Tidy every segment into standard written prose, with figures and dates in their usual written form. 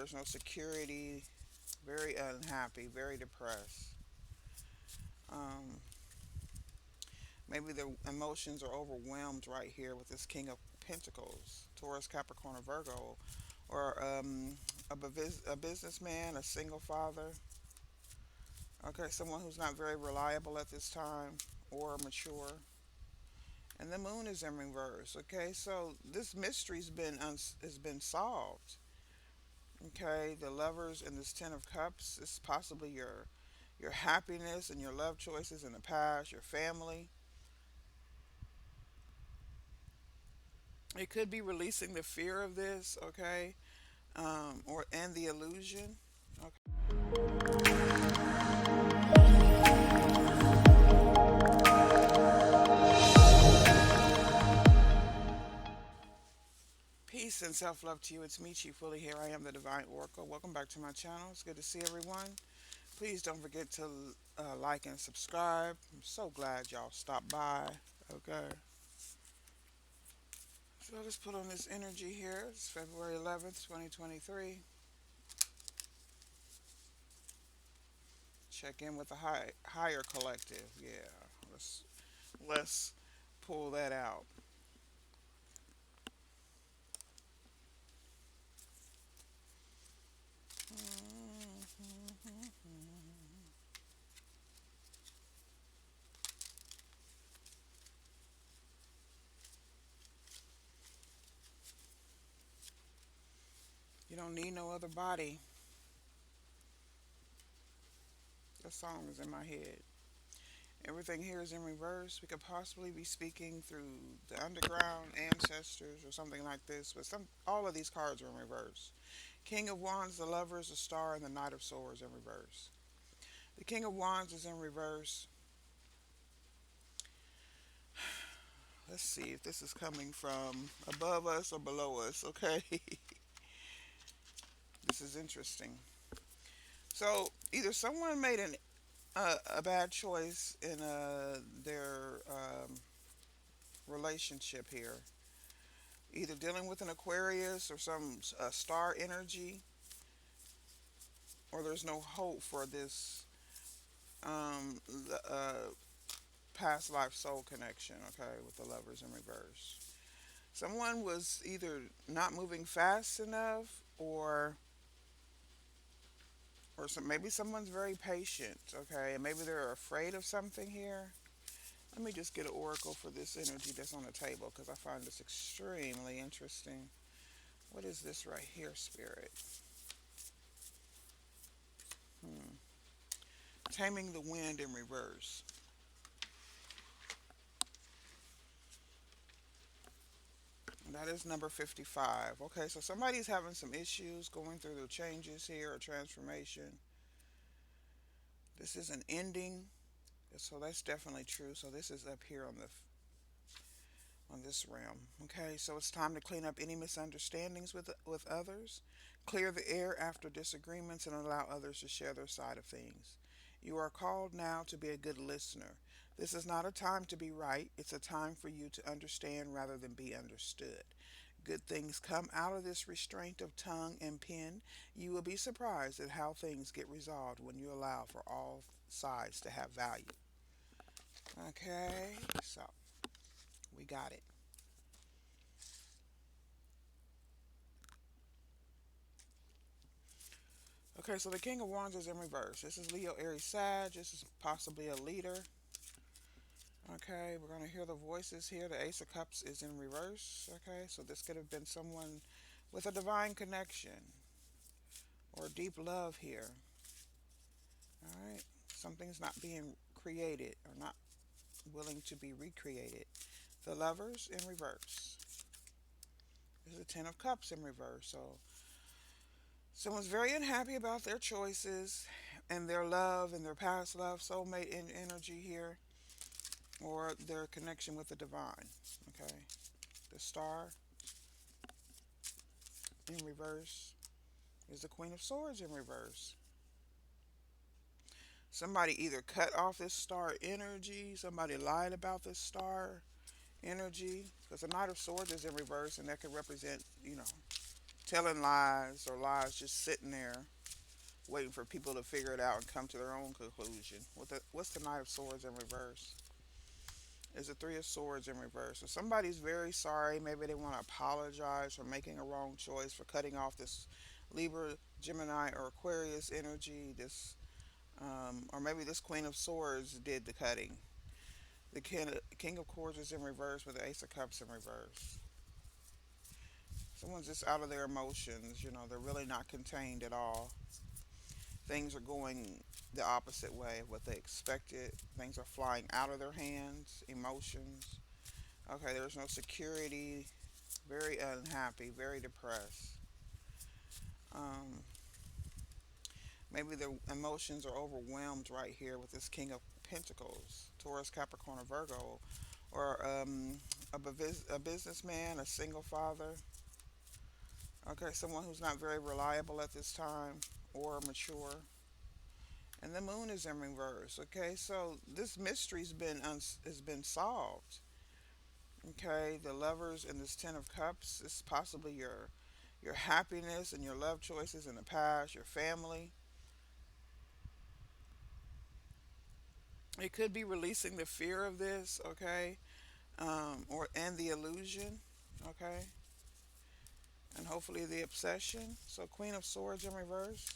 There's no security. Very unhappy. Very depressed. Um, Maybe the emotions are overwhelmed right here with this King of Pentacles, Taurus, Capricorn, or Virgo, or a businessman, a single father. Okay, someone who's not very reliable at this time or mature. And the moon is in reverse. Okay, so this mystery's has been solved. Okay, the lovers and this Ten of Cups. This is possibly your happiness and your love choices in the past, your family. It could be releasing the fear of this. Okay, or and the illusion. Okay. Peace and self love to you. It's me, Chief Willie here. I am the Divine Oracle. Welcome back to my channel. It's good to see everyone. Please don't forget to like and subscribe. I'm so glad y'all stopped by. Okay. So I'll just put on this energy here. It's February 11th, 2023. Check in with the higher collective. Yeah. Let's pull that out. You don't need no other body. That song is in my head. Everything here is in reverse. We could possibly be speaking through the underground ancestors or something like this, but all of these cards are in reverse. King of Wands, the Lovers, the Star, and the Knight of Swords in reverse. The King of Wands is in reverse. Let's see if this is coming from above us or below us, okay? This is interesting. So either someone made a bad choice in their relationship here, either dealing with an Aquarius or some star energy, or there's no hope for this um, past life soul connection, okay, with the lovers in reverse. Someone was either not moving fast enough maybe someone's very patient, okay, and maybe they're afraid of something here. Let me just get an oracle for this energy that's on the table because I find this extremely interesting. What is this right here, Spirit? Hmm. Taming the wind in reverse. That is number 55. Okay, so somebody's having some issues going through the changes here or transformation. This is an ending. So that's definitely true. So this is up here on this realm. Okay, so it's time to clean up any misunderstandings with others. Clear the air after disagreements and allow others to share their side of things. You are called now to be a good listener. This is not a time to be right. It's a time for you to understand rather than be understood. Good things come out of this restraint of tongue and pen. You will be surprised at how things get resolved when you allow for all sides to have value. Okay, so we got it. Okay, so the King of Wands is in reverse. This is Leo, Aries, Sag. This is possibly a leader. Okay, we're going to hear the voices here. The Ace of Cups is in reverse. Okay, so this could have been someone with a divine connection or deep love here. All right, something's not being created or not willing to be recreated. The Lovers in reverse. This is the Ten of Cups in reverse. So someone's very unhappy about their choices and their love and their past love, soulmate in energy here, or their connection with the divine. Okay, the Star in reverse is the Queen of Swords in reverse. Somebody either cut off this star energy, somebody lied about this star energy, because the Knight of Swords is in reverse, and that could represent, telling lies or lies just sitting there waiting for people to figure it out and come to their own conclusion. What's the Knight of Swords in reverse? Is the Three of Swords in reverse. So somebody's very sorry. Maybe they want to apologize for making a wrong choice, for cutting off this Libra, Gemini, or Aquarius energy. Or maybe this Queen of Swords did the cutting. The King of Swords is in reverse with the Ace of Cups in reverse. Someone's just out of their emotions. They're really not contained at all. Things are going the opposite way of what they expected. Things are flying out of their hands. Emotions. Okay, there's no security. Very unhappy. Very depressed. Um, Maybe the emotions are overwhelmed right here with this King of Pentacles. Taurus, Capricorn, or Virgo. Or a businessman, a single father. Okay, someone who's not very reliable at this time or mature. And the moon is in reverse. Okay, so this mystery's has been solved. Okay, the lovers and this Ten of Cups is possibly your happiness and your love choices in the past, your family. It could be releasing the fear of this. Okay, or and the illusion. Okay, and hopefully the obsession. So Queen of Swords in reverse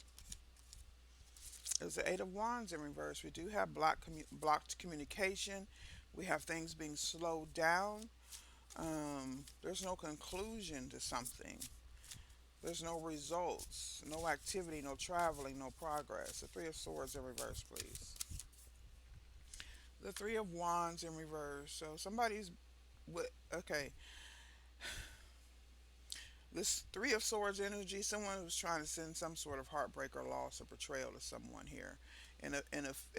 is the Eight of Wands in reverse. We do have blocked communication. We have things being slowed down. There's no conclusion to something. There's no results, no activity, no traveling, no progress. The Three of Swords in reverse, please. The Three of Wands in reverse. So somebody's okay. This Three of Swords energy. Someone who's trying to send some sort of heartbreak or loss or betrayal to someone here, in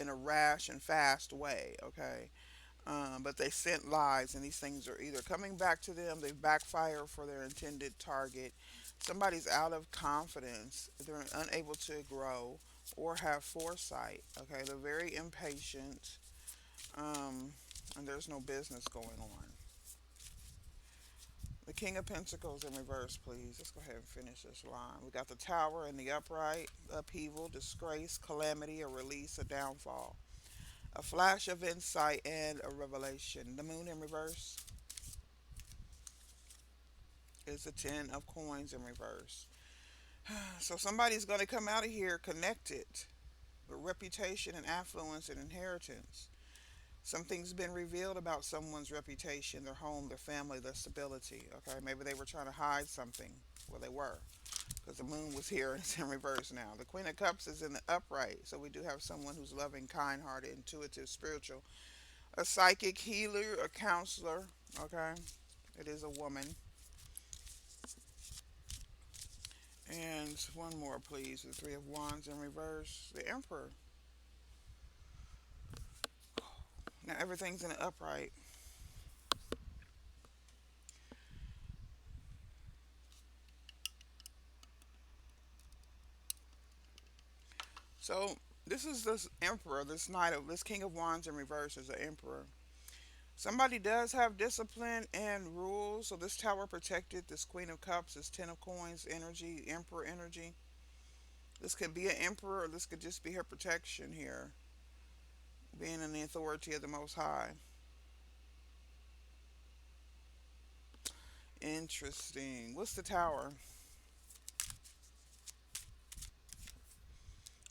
a rash and fast way. Okay. But they sent lies, and these things are either coming back to them, they backfire for their intended target. Somebody's out of confidence, they're unable to grow or have foresight. Okay, they're very impatient, and there's no business going on. The King of Pentacles in reverse, please. Let's go ahead and finish this line. We got the Tower in the upright, upheaval, disgrace, calamity, a release, a downfall, a flash of insight, and a revelation. The Moon in reverse is the Ten of Coins in reverse. So somebody's going to come out of here connected with reputation and affluence and inheritance. Something's been revealed about someone's reputation, their home, their family, their stability. Okay, maybe they were trying to hide something. Well, they were, because the moon was here and it's in reverse now. The Queen of Cups is in the upright, so we do have someone who's loving, kind-hearted, intuitive, spiritual, a psychic healer, a counselor. Okay, it is a woman. And one more, please. The Three of Wands in reverse. The Emperor. Now everything's in the upright. So this is this Emperor, this Knight of this King of Wands in reverse is the Emperor. Somebody does have discipline and rules. So this Tower protected. This Queen of Cups, this Ten of Coins energy, Emperor energy. This could be an Emperor, or this could just be her protection here, being in the authority of the Most High. Interesting. What's the Tower?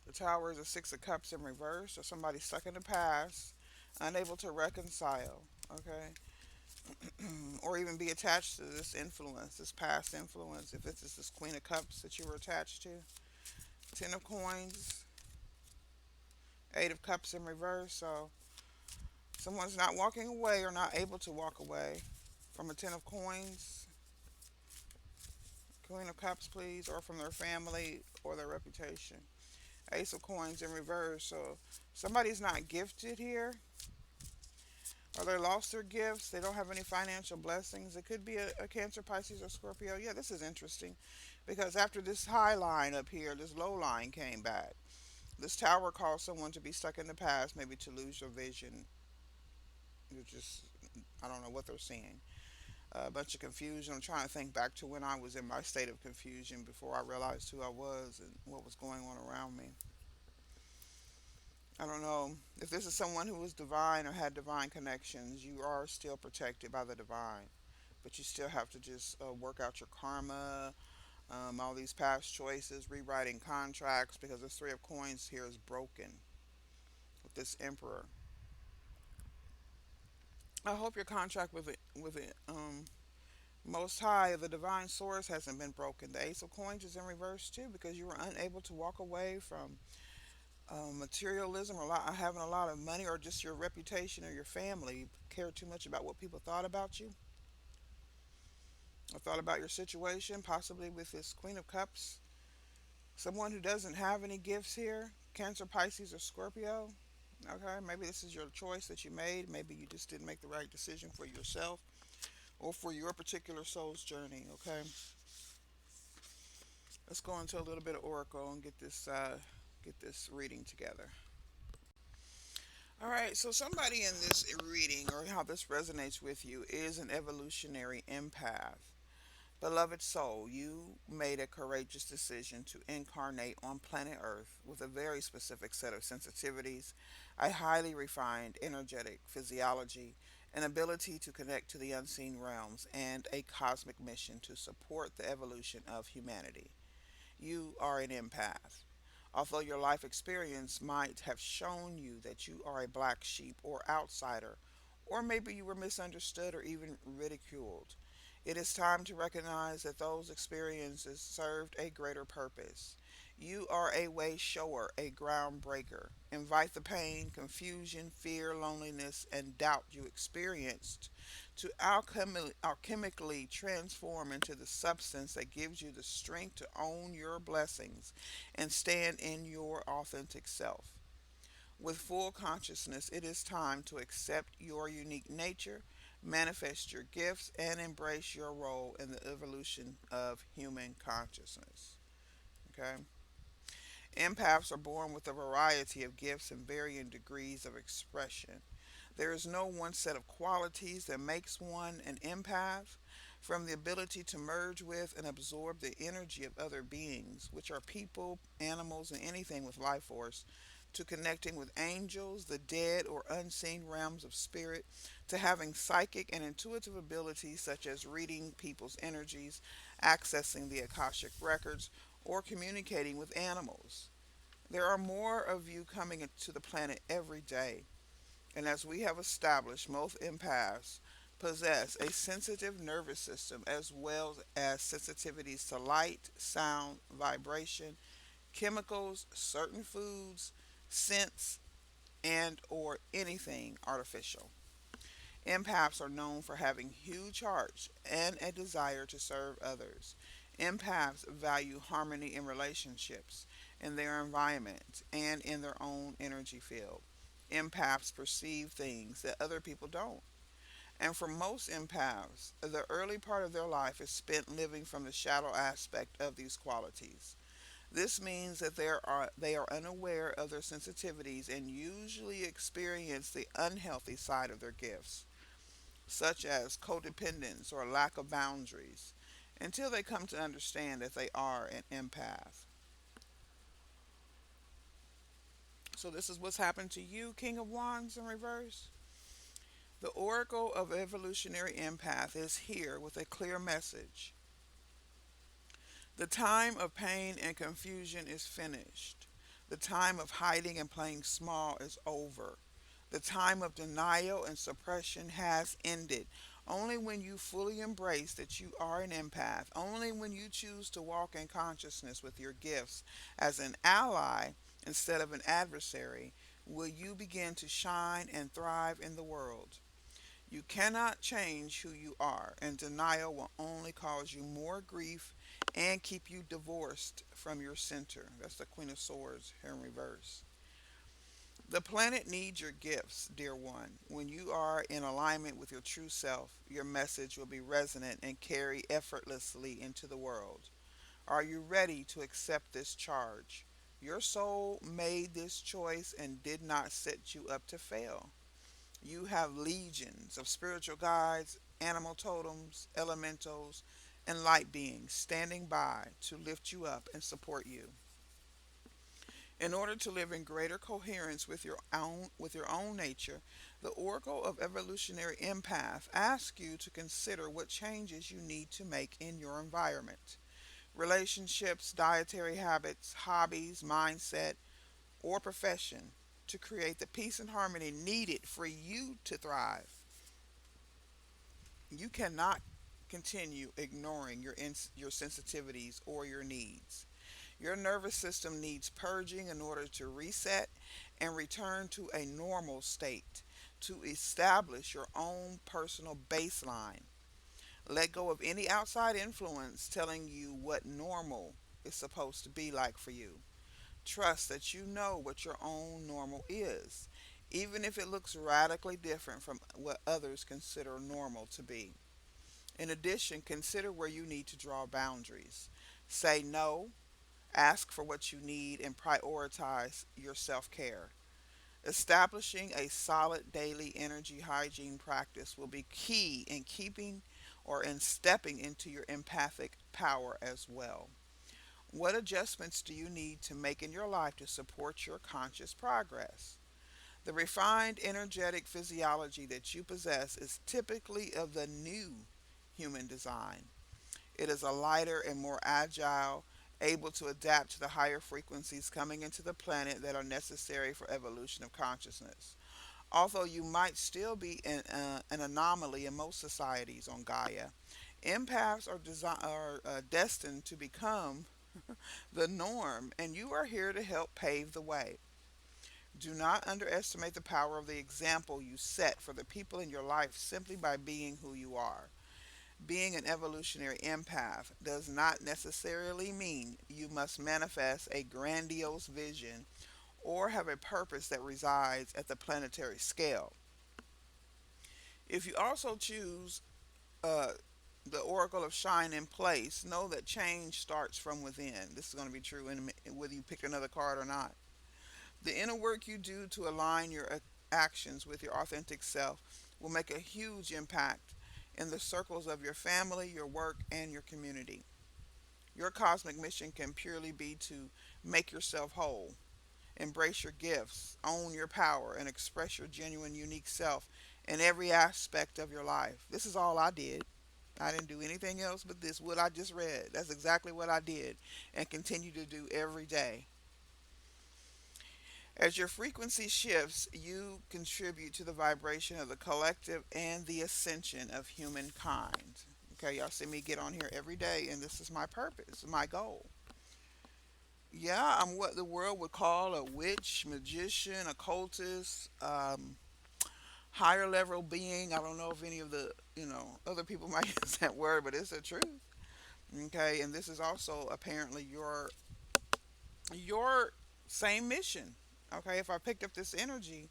The Tower is a Six of Cups in reverse, or somebody stuck in the past, unable to reconcile. Okay, or even be attached to this influence, this past influence. If it's this Queen of Cups that you were attached to, Ten of Coins, Eight of Cups in reverse. So someone's not walking away or not able to walk away from a Ten of Coins, Queen of Cups, please, or from their family or their reputation. Ace of Coins in reverse. So somebody's not gifted here, or they lost their gifts. They don't have any financial blessings. It could be a Cancer, Pisces, or Scorpio. Yeah, this is interesting because after this high line up here, this low line came back. This Tower caused someone to be stuck in the past, maybe to lose your vision. You just, I don't know what they're seeing. a bunch of confusion. I'm trying to think back to when I was in my state of confusion before I realized who I was and what was going on around me. I don't know if this is someone who was divine or had divine connections. You are still protected by the divine, but you still have to just work out your karma, all these past choices, rewriting contracts, because this Three of Coins here is broken with this Emperor. I hope your contract with it, Most High, the divine source, hasn't been broken. The Ace of Coins is in reverse too, because you were unable to walk away from materialism or having a lot of money, or just your reputation or your family cared too much about what people thought about you or thought about your situation, possibly with this Queen of Cups. Someone who doesn't have any gifts here, Cancer, Pisces, or Scorpio. Okay, maybe this is your choice that you made. Maybe you just didn't make the right decision for yourself or for your particular soul's journey. Okay, let's go into a little bit of Oracle and get this reading together. All right, so somebody in this reading, or how this resonates with you, is an evolutionary empath. Beloved soul, you made a courageous decision to incarnate on planet Earth with a very specific set of sensitivities, a highly refined energetic physiology, an ability to connect to the unseen realms, and a cosmic mission to support the evolution of humanity. You are an empath. Although your life experience might have shown you that you are a black sheep or outsider, or maybe you were misunderstood or even ridiculed, it is time to recognize that those experiences served a greater purpose. You are a way shower, a groundbreaker. Invite the pain, confusion, fear, loneliness, and doubt you experienced to alchemically transform into the substance that gives you the strength to own your blessings and stand in your authentic self. With full consciousness, it is time to accept your unique nature, manifest your gifts, and embrace your role in the evolution of human consciousness. Okay? Empaths are born with a variety of gifts and varying degrees of expression. There is no one set of qualities that makes one an empath, from the ability to merge with and absorb the energy of other beings, which are people, animals, and anything with life force, to connecting with angels, the dead, or unseen realms of spirit, to having psychic and intuitive abilities such as reading people's energies, accessing the Akashic records, or communicating with animals. There are more of you coming into the planet every day, and as we have established, most empaths possess a sensitive nervous system as well as sensitivities to light, sound, vibration, chemicals, certain foods, scents, and or anything artificial. Empaths are known for having huge hearts and a desire to serve others. Empaths value harmony in relationships, in their environment, and in their own energy field. Empaths perceive things that other people don't. And for most empaths, the early part of their life is spent living from the shadow aspect of these qualities. This means that they are unaware of their sensitivities and usually experience the unhealthy side of their gifts, such as codependence or lack of boundaries, until they come to understand that they are an empath. So, this is what's happened to you, King of Wands in reverse. The Oracle of Evolutionary Empath is here with a clear message. The time of pain and confusion is finished. The time of hiding and playing small is over. The time of denial and suppression has ended. Only when you fully embrace that you are an empath, only when you choose to walk in consciousness with your gifts as an ally instead of an adversary, will you begin to shine and thrive in the world. You cannot change who you are, and denial will only cause you more grief and keep you divorced from your center. That's the Queen of Swords here in reverse. The planet needs your gifts, dear one. When you are in alignment with your true self, your message will be resonant and carry effortlessly into the world. Are you ready to accept this charge? Your soul made this choice and did not set you up to fail. You have legions of spiritual guides animal totems, elementals, and light beings standing by to lift you up and support you. In order to live in greater coherence with your own nature, the Oracle of Evolutionary Empath asks you to consider what changes you need to make in your environment. Relationships, dietary habits, hobbies, mindset, or profession to create the peace and harmony needed for you to thrive. You cannot continue ignoring your sensitivities or your needs. Your nervous system needs purging in order to reset and return to a normal state, to establish your own personal baseline. Let go of any outside influence telling you what normal is supposed to be like for you. Trust that you know what your own normal is, even if it looks radically different from what others consider normal to be. In addition, consider where you need to draw boundaries. Say no, ask for what you need, and prioritize your self care. Establishing a solid daily energy hygiene practice will be key in keeping or in stepping into your empathic power as well. What adjustments do you need to make in your life to support your conscious progress? The refined energetic physiology that you possess is typically of the new human design. It is a lighter and more agile, able to adapt to the higher frequencies coming into the planet that are necessary for evolution of consciousness. Although you might still be an anomaly in most societies on Gaia, empaths are destined to become the norm, and you are here to help pave the way. Do not underestimate the power of the example you set for the people in your life simply by being who you are. Being an evolutionary empath does not necessarily mean you must manifest a grandiose vision or have a purpose that resides at the planetary scale. If you also choose uh, the Oracle of Shine in place, know that change starts from within. This is going to be true whether you pick another card or not. The inner work you do to align your actions with your authentic self will make a huge impact in the circles of your family, your work, and your community. Your cosmic mission can purely be to make yourself whole, embrace your gifts, own your power, and express your genuine, unique self in every aspect of your life. This is all I did. I didn't do anything else but this, what I just read. That's exactly what I did and continue to do every day. As your frequency shifts, you contribute to the vibration of the collective and the ascension of humankind. Okay, y'all see me get on here every day, and this is my purpose, my goal. Yeah, I'm what the world would call a witch, magician, occultist, higher level being. I don't know if any of the other people might use that word, but it's the truth. Okay, and this is also apparently your same mission. Okay, if I picked up this energy,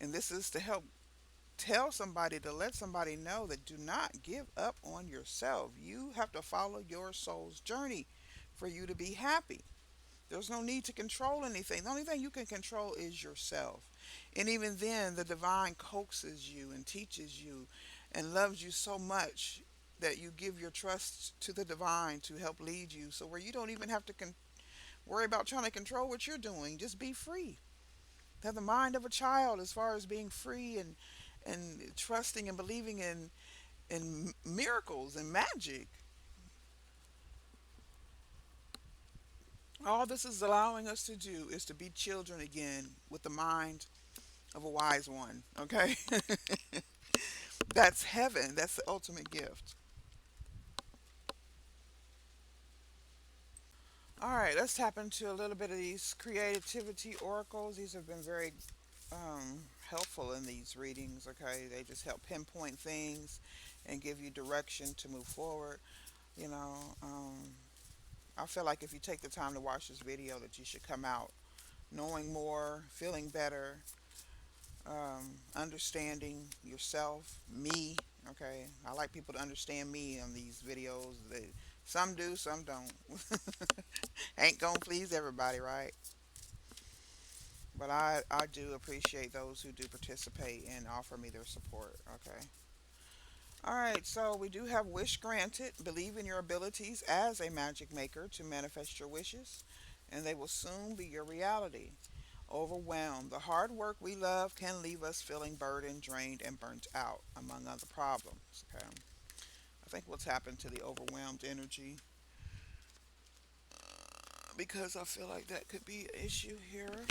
and this is to help tell somebody, to let somebody know that do not give up on yourself. You have to follow your soul's journey for you to be happy. There's no need to control anything. The only thing you can control is yourself. And even then, the divine coaxes you and teaches you and loves you so much that you give your trust to the divine to help lead you. So where you don't even have to worry about trying to control what you're doing. Just be free. Have the mind of a child as far as being free and trusting and believing in miracles and magic. All this is allowing us to do is to be children again with the mind of a wise one. Okay? That's heaven. That's the ultimate gift. All right, let's tap into a little bit of these creativity oracles. These have been very helpful in these readings. Okay, they just help pinpoint things and give you direction to move forward. You know, I feel like if you take the time to watch this video, that you should come out knowing more, feeling better, understanding yourself, me. Okay, I like people to understand me on these videos. Some do, some don't. Ain't gonna please everybody, right? But I do appreciate those who do participate and offer me their support. Okay. All right, so we do have wish granted. Believe in your abilities as a magic maker to manifest your wishes, and they will soon be your reality. Overwhelmed. The hard work we love can leave us feeling burdened, drained, and burnt out, among other problems. Okay. I think we'll tap into the overwhelmed energy because I feel like that could be an issue here.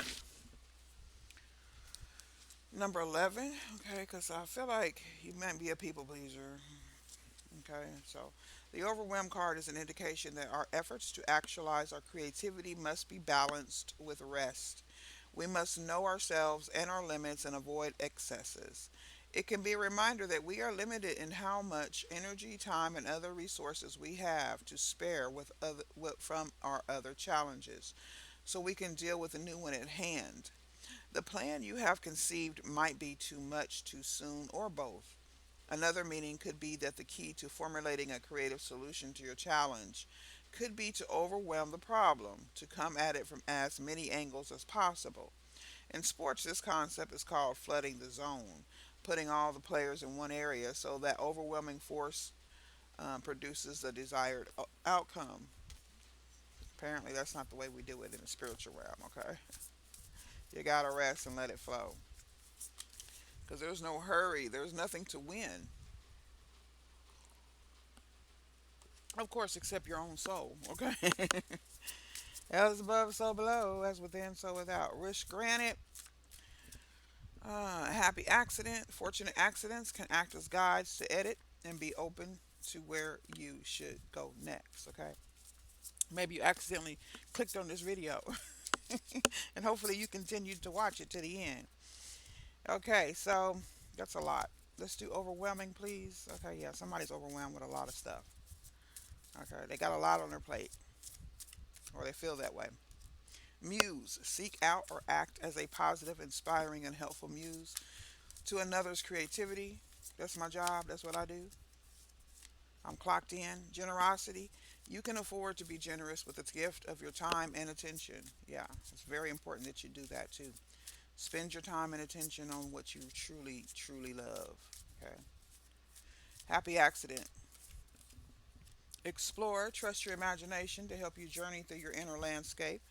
Number 11, okay, because I feel like you might be a people pleaser. Okay, so the overwhelm card is an indication that our efforts to actualize our creativity must be balanced with rest. We must know ourselves and our limits and avoid excesses. It can be a reminder that we are limited in how much energy, time, and other resources we have to spare from our other challenges, so we can deal with the new one at hand. The plan you have conceived might be too much too soon or both. Another meaning could be that the key to formulating a creative solution to your challenge could be to overwhelm the problem, to come at it from as many angles as possible. In sports, this concept is called flooding the zone, putting all the players in one area so that overwhelming force produces the desired outcome. Apparently, that's not the way we do it in the spiritual realm, okay? You gotta rest and let it flow. Because there's no hurry, there's nothing to win. Of course, except your own soul, okay? As above, so below, as within, so without. Wish granted. Happy accident. Fortunate accidents can act as guides to edit and be open to where you should go next, okay? Maybe you accidentally clicked on this video and hopefully you continued to watch it to the end. Okay, so that's a lot. Let's do overwhelming, please. Okay, yeah, somebody's overwhelmed with a lot of stuff. Okay, they got a lot on their plate, or they feel that way. Muse, seek out or act as a positive, inspiring, and helpful muse to another's creativity. That's my job. That's what I do. I'm clocked in. Generosity. You can afford to be generous with the gift of your time and attention. Yeah, it's very important that you do that too. Spend your time and attention on what you truly, truly love. Okay. Happy accident. Explore, trust your imagination to help you journey through your inner landscape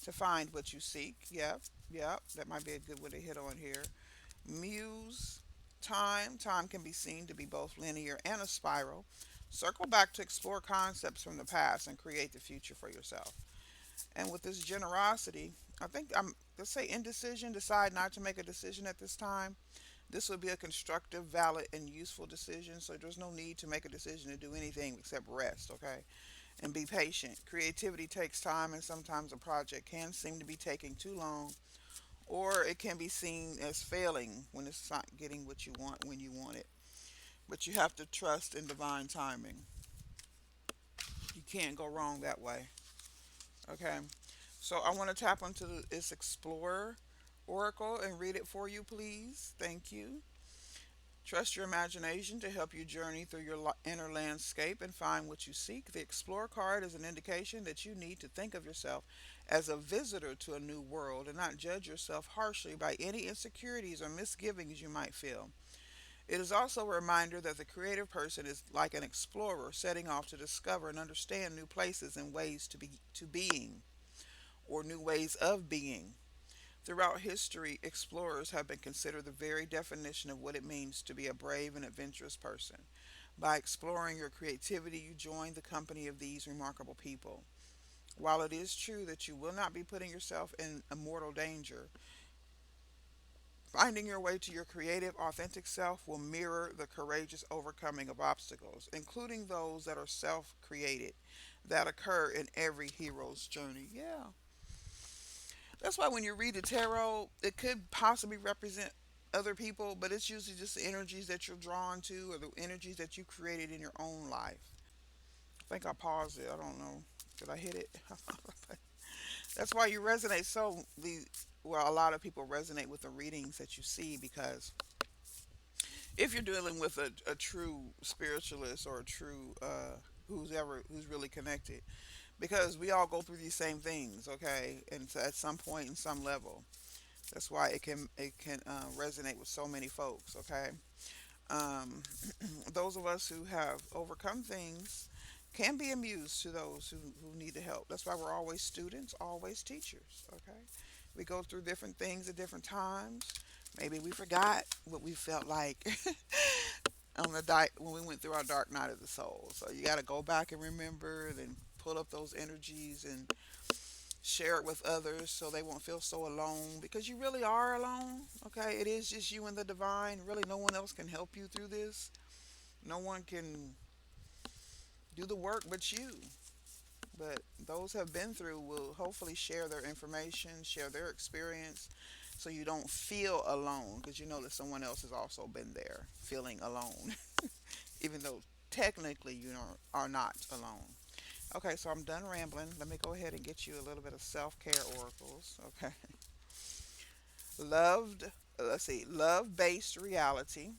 to find what you seek. Yep, yep, that might be a good one to hit on here. Muse, time. Time can be seen to be both linear and a spiral. Circle back to explore concepts from the past and create the future for yourself. And with this generosity, I think let's say indecision, decide not to make a decision at this time. This would be a constructive, valid, and useful decision. So there's no need to make a decision to do anything except rest, okay? And be patient. Creativity takes time, and sometimes a project can seem to be taking too long, or it can be seen as failing when it's not getting what you want when you want it. But you have to trust in divine timing. You can't go wrong that way, okay? So I want to tap onto this Explorer Oracle and read it for you, please. Thank you. Trust your imagination to help you journey through your inner landscape and find what you seek. The Explorer card is an indication that you need to think of yourself as a visitor to a new world and not judge yourself harshly by any insecurities or misgivings you might feel. It is also a reminder that the creative person is like an explorer setting off to discover and understand new places and ways to being, or new ways of being. Throughout history, explorers have been considered the very definition of what it means to be a brave and adventurous person. By exploring your creativity, you join the company of these remarkable people. While it is true that you will not be putting yourself in immortal danger, finding your way to your creative, authentic self will mirror the courageous overcoming of obstacles, including those that are self created, that occur in every hero's journey. Yeah. That's why when you read the tarot, it could possibly represent other people, but it's usually just the energies that you're drawn to or the energies that you created in your own life. I think I paused it. I don't know. Did I hit it? That's why you resonate well, a lot of people resonate with the readings that you see because if you're dealing with a true spiritualist or a true who's really connected, because we all go through these same things, okay, and so at some point in some level. That's why it can resonate with so many folks. Okay. Um, those of us who have overcome things can be amused to those who need the help. That's why we're always students, always teachers. Okay, we go through different things at different times. Maybe we forgot what we felt like on when we went through our dark night of the soul. So you got to go back and remember, then pull up those energies and share it with others so they won't feel so alone, because you really are alone. Okay, it is just you and the divine. Really, no one else can help you through this. No one can do the work but you. But those who have been through will hopefully share their information, share their experience, so you don't feel alone, because you know that someone else has also been there feeling alone, even though technically you are not alone. Okay, so I'm done rambling. Let me go ahead and get you a little bit of self care oracles. Okay. Loved, let's see, love based reality.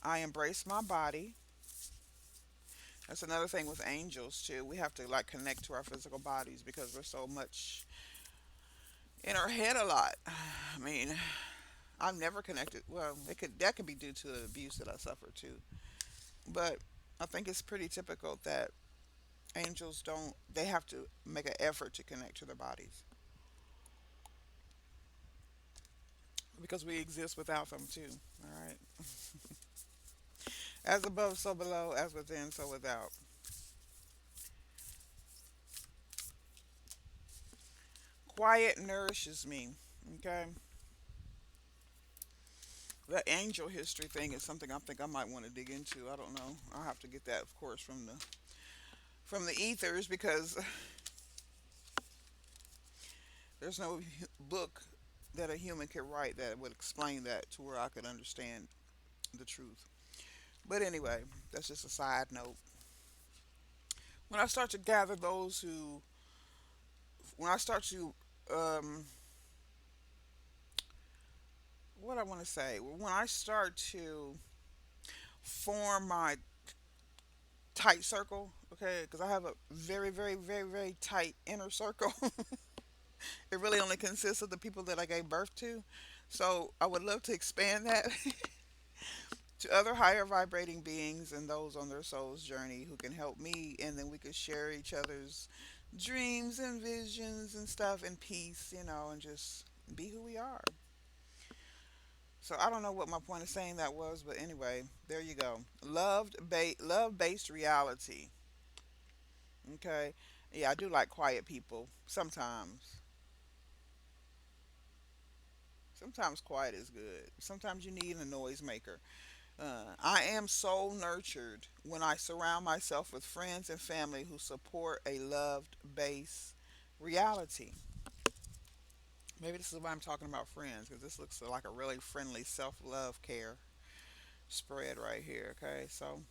I embrace my body. That's another thing with angels too. We have to like connect to our physical bodies because we're so much in our head a lot. I mean, I've never connected. Well, that could be due to the abuse that I suffered too. But I think it's pretty typical that angels don't. They have to make an effort to connect to their bodies because we exist without them too. All right. As above, so below. As within, so without. Quiet nourishes me. Okay. That angel history thing is something I think I might want to dig into. I don't know. I'll have to get that, of course, from the ethers, because there's no book that a human could write that would explain that to where I could understand the truth. But anyway, that's just a side note. When I start to gather those who, when I start to, um, what I want to say, when I start to form my tight circle, okay, because I have a very, very, very, very tight inner circle. It really only consists of the people that I gave birth to. So I would love to expand that to other higher vibrating beings and those on their soul's journey who can help me, and then we could share each other's dreams and visions and stuff in peace, and just be who we are. So I don't know what my point of saying that was, but anyway, there you go. Love based reality. Okay. Yeah, I do like quiet people sometimes. Sometimes quiet is good. Sometimes you need a noisemaker. I am so nurtured when I surround myself with friends and family who support a loved base reality. Maybe this is why I'm talking about friends, because this looks like a really friendly self love care spread right here. Okay, so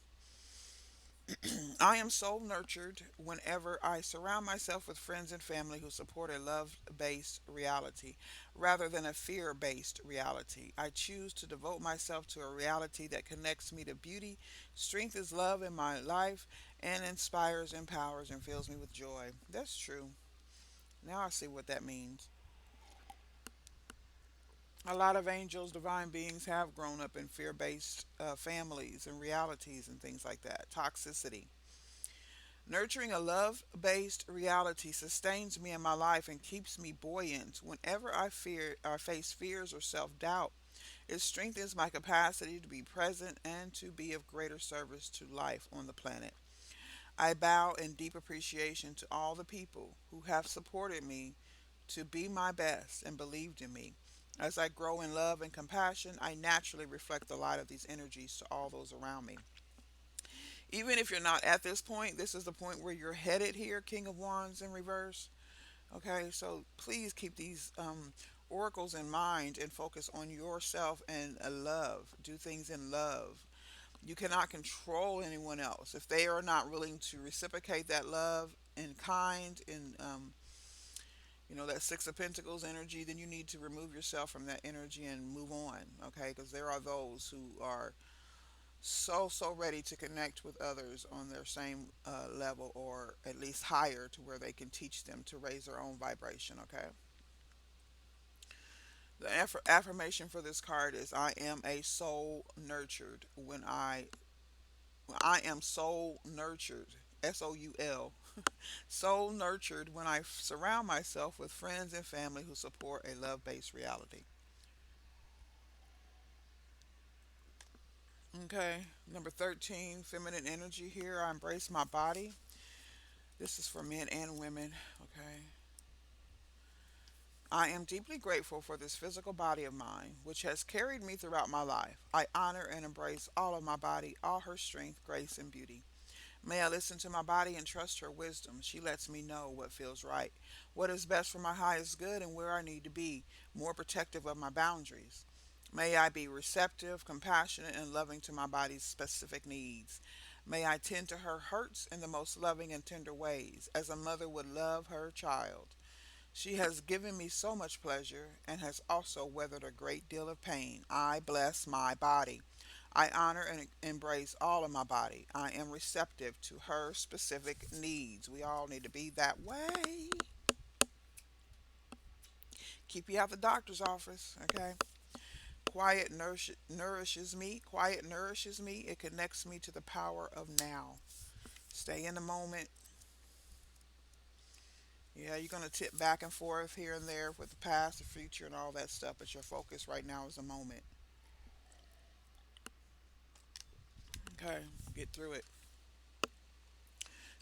I am so nurtured whenever I surround myself with friends and family who support a love based reality rather than a fear based reality. I choose to devote myself to a reality that connects me to beauty, strengthens love in my life, and inspires, empowers, and fills me with joy. That's true. Now I see what that means. A lot of angels, divine beings, have grown up in fear based families and realities and things like that. Toxicity. Nurturing a love based reality sustains me in my life and keeps me buoyant whenever I face fears or self doubt. It strengthens my capacity to be present and to be of greater service to life on the planet. I bow in deep appreciation to all the people who have supported me to be my best and believed in me. As I grow in love and compassion, I naturally reflect the light of these energies to all those around me. Even if you're not at this point, this is the point where you're headed here, King of Wands in reverse. Okay, so please keep these oracles in mind and focus on yourself and love. Do things in love. You cannot control anyone else. If they are not willing to reciprocate that love in kind, in that Six of Pentacles energy, then you need to remove yourself from that energy and move on. Okay, because there are those who are so ready to connect with others on their same level, or at least higher, to where they can teach them to raise their own vibration. Okay, The affirmation for this card is I am a soul nurtured when I am soul nurtured. SOUL. Soul nurtured when I surround myself with friends and family who support a love based reality. Okay, number 13, feminine energy here. I embrace my body. This is for men and women. Okay. I am deeply grateful for this physical body of mine, which has carried me throughout my life. I honor and embrace all of my body, all her strength, grace, and beauty. May I listen to my body and trust her wisdom. She lets me know what feels right, what is best for my highest good, and where I need to be more protective of my boundaries. May I be receptive, compassionate, and loving to my body's specific needs. May I tend to her hurts in the most loving and tender ways, as a mother would love her child. She has given me so much pleasure and has also weathered a great deal of pain. I bless my body. I honor and embrace all of my body. I am receptive to her specific needs. We all need to be that way. Keep you out the doctor's office, okay? Quiet nourishes me. Quiet nourishes me. It connects me to the power of now. Stay in the moment. Yeah, you're going to tip back and forth here and there with the past, the future, and all that stuff, but your focus right now is the moment. Okay, get through it.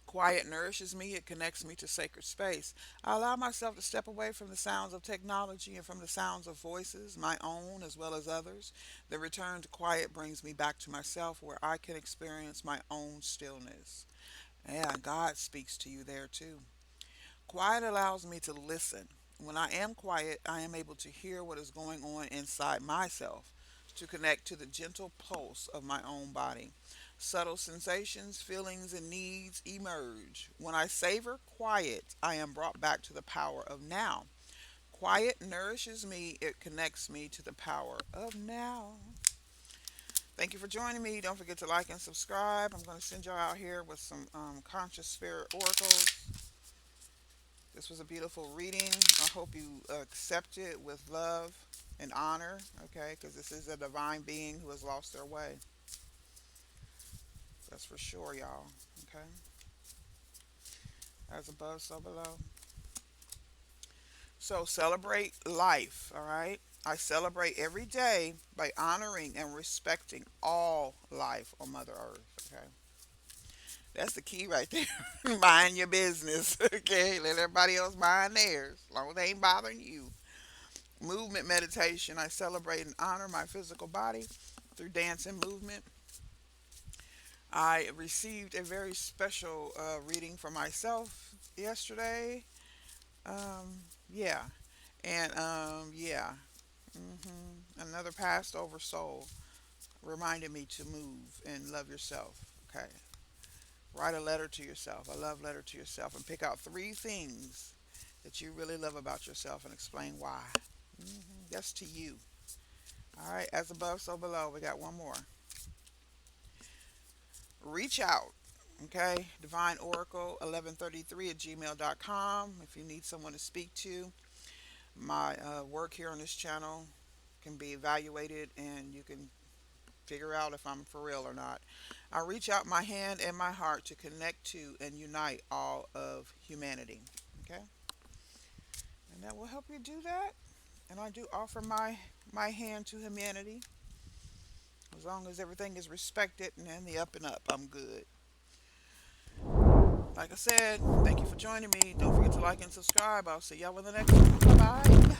Quiet nourishes me. It connects me to sacred space. I allow myself to step away from the sounds of technology and from the sounds of voices, my own as well as others. The return to quiet brings me back to myself where I can experience my own stillness. Yeah, God speaks to you there too. Quiet allows me to listen. When I am quiet, I am able to hear what is going on inside myself, to connect to the gentle pulse of my own body. Subtle sensations, feelings, and needs emerge. When I savor quiet, I am brought back to the power of now. Quiet nourishes me, it connects me to the power of now. Thank you for joining me. Don't forget to like and subscribe. I'm going to send y'all out here with some conscious spirit oracles. This was a beautiful reading. I hope you accept it with love and honor, okay? Because this is a divine being who has lost their way. That's for sure, y'all, okay? As above, so below. So celebrate life, all right? I celebrate every day by honoring and respecting all life on Mother Earth, okay? That's the key right there. Mind your business, okay? Let everybody else mind theirs, as long as they ain't bothering you. Movement meditation. I celebrate and honor my physical body through dance and movement. I received a very special reading for myself yesterday. Yeah. And yeah. Another passed over soul reminded me to move and love yourself. Okay. Write a letter to yourself, a love letter to yourself, and pick out three things that you really love about yourself and explain why. That's to you. All right. As above, so below. We got one more. Reach out. Okay. Divine Oracle 1133 at gmail.com. If you need someone to speak to, my work here on this channel can be evaluated and you can figure out if I'm for real or not. I reach out my hand and my heart to connect to and unite all of humanity. Okay? And that will help you do that. And I do offer my hand to humanity. As long as everything is respected and in the up and up, I'm good. Like I said, thank you for joining me. Don't forget to like and subscribe. I'll see y'all in the next one. Bye bye.